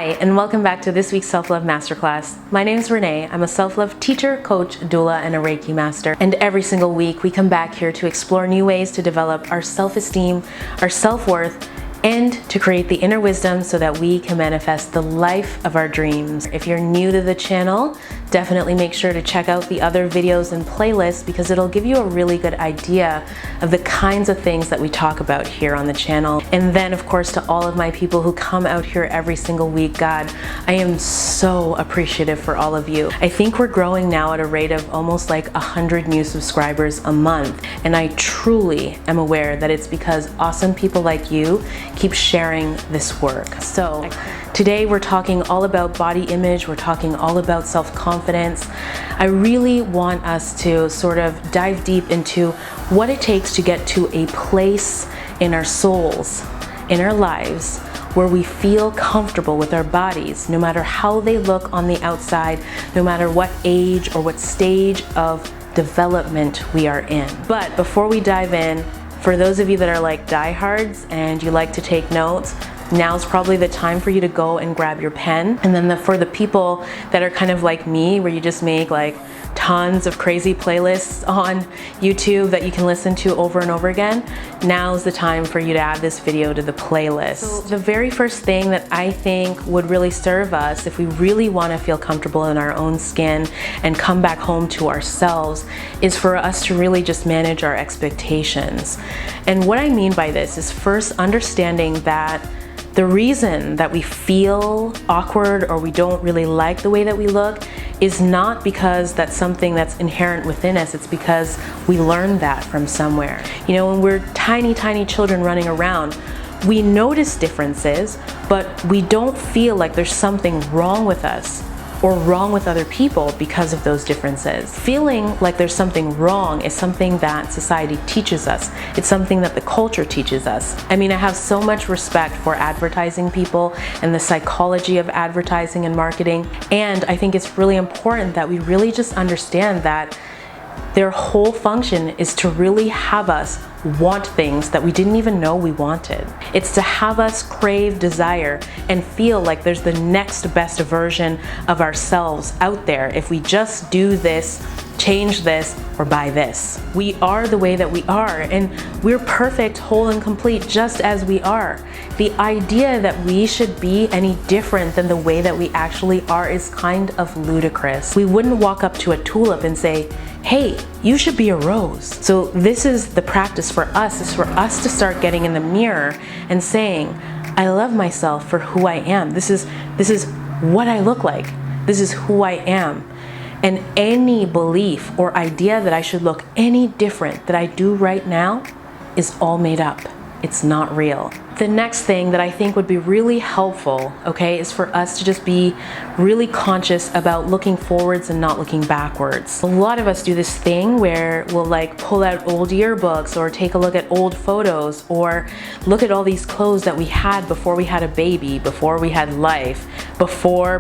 Hi, and welcome back to this week's Self-Love Masterclass. My name is Renee. I'm a self-love teacher, coach, doula, and a Reiki master. And every single week, we come back here to explore new ways to develop our self-esteem, our self-worth, and to create the inner wisdom so that we can manifest the life of our dreams. If you're new to the channel, definitely make sure to check out the other videos and playlists because it'll give you a really good idea of the kinds of things that we talk about here on the channel. And then, of course, to all of my people who come out here every single week, God, I am so appreciative for all of you. I think we're growing now at a rate of almost like 100 new subscribers a month. And I truly am aware that it's because awesome people like you keep sharing this work. So today we're talking all about body image, we're talking all about self-confidence. I really want us to sort of dive deep into what it takes to get to a place in our souls, in our lives, where we feel comfortable with our bodies, no matter how they look on the outside, no matter what age or what stage of development we are in. But before we dive in, for those of you that are like diehards and you like to take notes, now's probably the time for you to go and grab your pen. And then for the people that are kind of like me, where you just make like tons of crazy playlists on YouTube that you can listen to over and over again, now's the time for you to add this video to the playlist. So the very first thing that I think would really serve us if we really want to feel comfortable in our own skin and come back home to ourselves is for us to really just manage our expectations. And what I mean by this is first understanding that the reason that we feel awkward or we don't really like the way that we look is not because that's something that's inherent within us. It's because we learned that from somewhere. You know, when we're tiny, tiny children running around, we notice differences, but we don't feel like there's something wrong with us or wrong with other people because of those differences. Feeling like there's something wrong is something that society teaches us. It's something that the culture teaches us. I mean, I have so much respect for advertising people and the psychology of advertising and marketing, and I think it's really important that we really just understand that their whole function is to really have us want things that we didn't even know we wanted. It's to have us crave, desire, and feel like there's the next best version of ourselves out there if we just do this, change this, or buy this. We are the way that we are, and we're perfect, whole, and complete just as we are. The idea that we should be any different than the way that we actually are is kind of ludicrous. We wouldn't walk up to a tulip and say, hey, you should be a rose. So this is the practice for us, is for us to start getting in the mirror and saying, I love myself for who I am. This is what I look like. This is who I am. And any belief or idea that I should look any different that I do right now is all made up. It's not real. The next thing that I think would be really helpful, okay, is for us to just be really conscious about looking forwards and not looking backwards. A lot of us do this thing where we'll like pull out old yearbooks or take a look at old photos or look at all these clothes that we had before we had a baby, before we had life, before.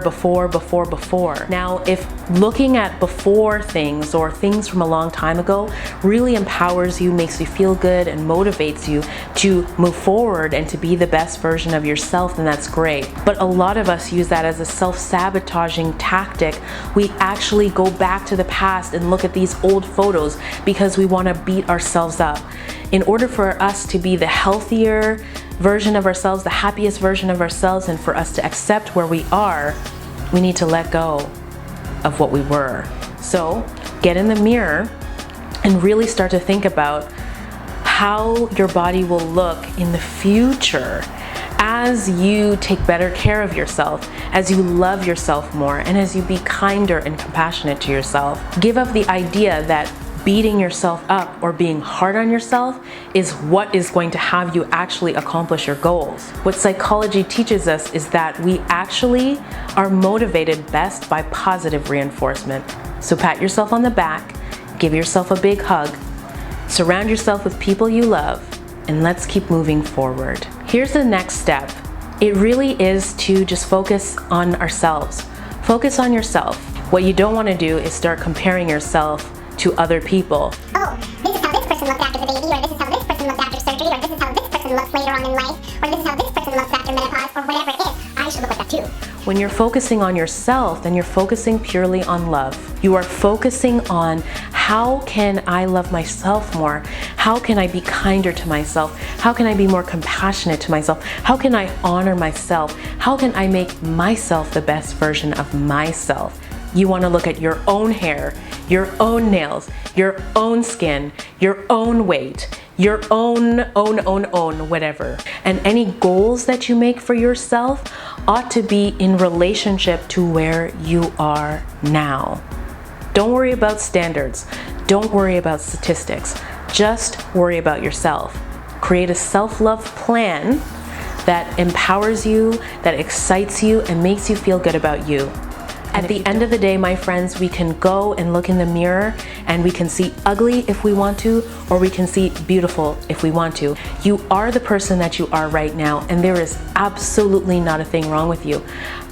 Now, if looking at before things or things from a long time ago really empowers you, makes you feel good, and motivates you to move forward and to be the best version of yourself, then that's great. But a lot of us use that as a self-sabotaging tactic. We actually go back to the past and look at these old photos because we want to beat ourselves up. In order for us to be the healthier version of ourselves, the happiest version of ourselves, and for us to accept where we are, we need to let go of what we were. So get in the mirror and really start to think about how your body will look in the future as you take better care of yourself, as you love yourself more, and as you be kinder and compassionate to yourself. Give up the idea that beating yourself up or being hard on yourself is what is going to have you actually accomplish your goals. What psychology teaches us is that we actually are motivated best by positive reinforcement. So pat yourself on the back, give yourself a big hug, surround yourself with people you love, and let's keep moving forward. Here's the next step. It really is to just focus on ourselves. Focus on yourself. What you don't want to do is start comparing yourself to other people. Oh, this is how this person looked after the baby, or this is how this person looked after surgery, or this is how this person looks later on in life, or this is how this person looks after menopause, or whatever it is. I should look like that too. When you're focusing on yourself, then you're focusing purely on love. You are focusing on how can I love myself more? How can I be kinder to myself? How can I be more compassionate to myself? How can I honor myself? How can I make myself the best version of myself? You want to look at your own hair, your own nails, your own skin, your own weight, your own whatever. And any goals that you make for yourself ought to be in relationship to where you are now. Don't worry about standards. Don't worry about statistics. Just worry about yourself. Create a self-love plan that empowers you, that excites you, and makes you feel good about you. At the end of the day, my friends, we can go and look in the mirror and we can see ugly if we want to, or we can see beautiful if we want to. You are the person that you are right now, and there is absolutely not a thing wrong with you.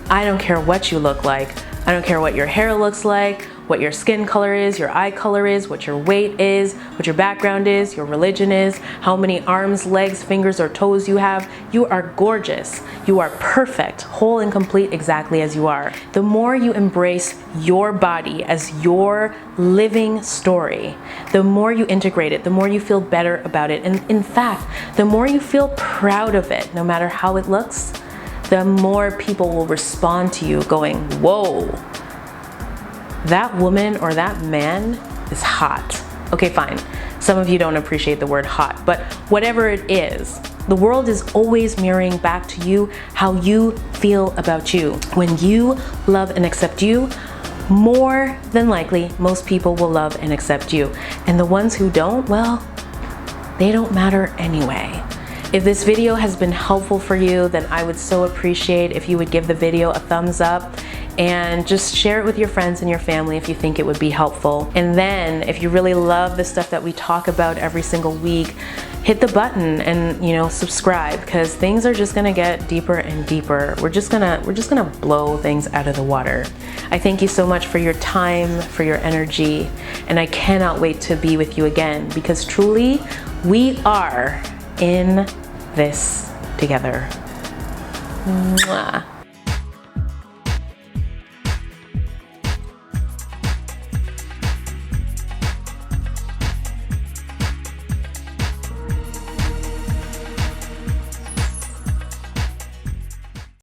I don't care what you look like. I don't care what your hair looks like, what your skin color is, your eye color is, what your weight is, what your background is, your religion is, how many arms, legs, fingers, or toes you have. You are gorgeous. You are perfect, whole and complete exactly as you are. The more you embrace your body as your living story, the more you integrate it, the more you feel better about it. And in fact, the more you feel proud of it, no matter how it looks, the more people will respond to you going, whoa, that woman or that man is hot. Okay, fine. Some of you don't appreciate the word hot, but whatever it is, the world is always mirroring back to you how you feel about you. When you love and accept you, more than likely, most people will love and accept you. And the ones who don't, well, they don't matter anyway. If this video has been helpful for you, then I would so appreciate if you would give the video a thumbs up and just share it with your friends and your family if you think it would be helpful. And then if you really love the stuff that we talk about every single week, hit the button and, you know, subscribe, because things are just gonna get deeper and deeper. We're just gonna blow things out of the water. I thank you so much for your time, for your energy, and I cannot wait to be with you again, because truly we are in this together. Mwah.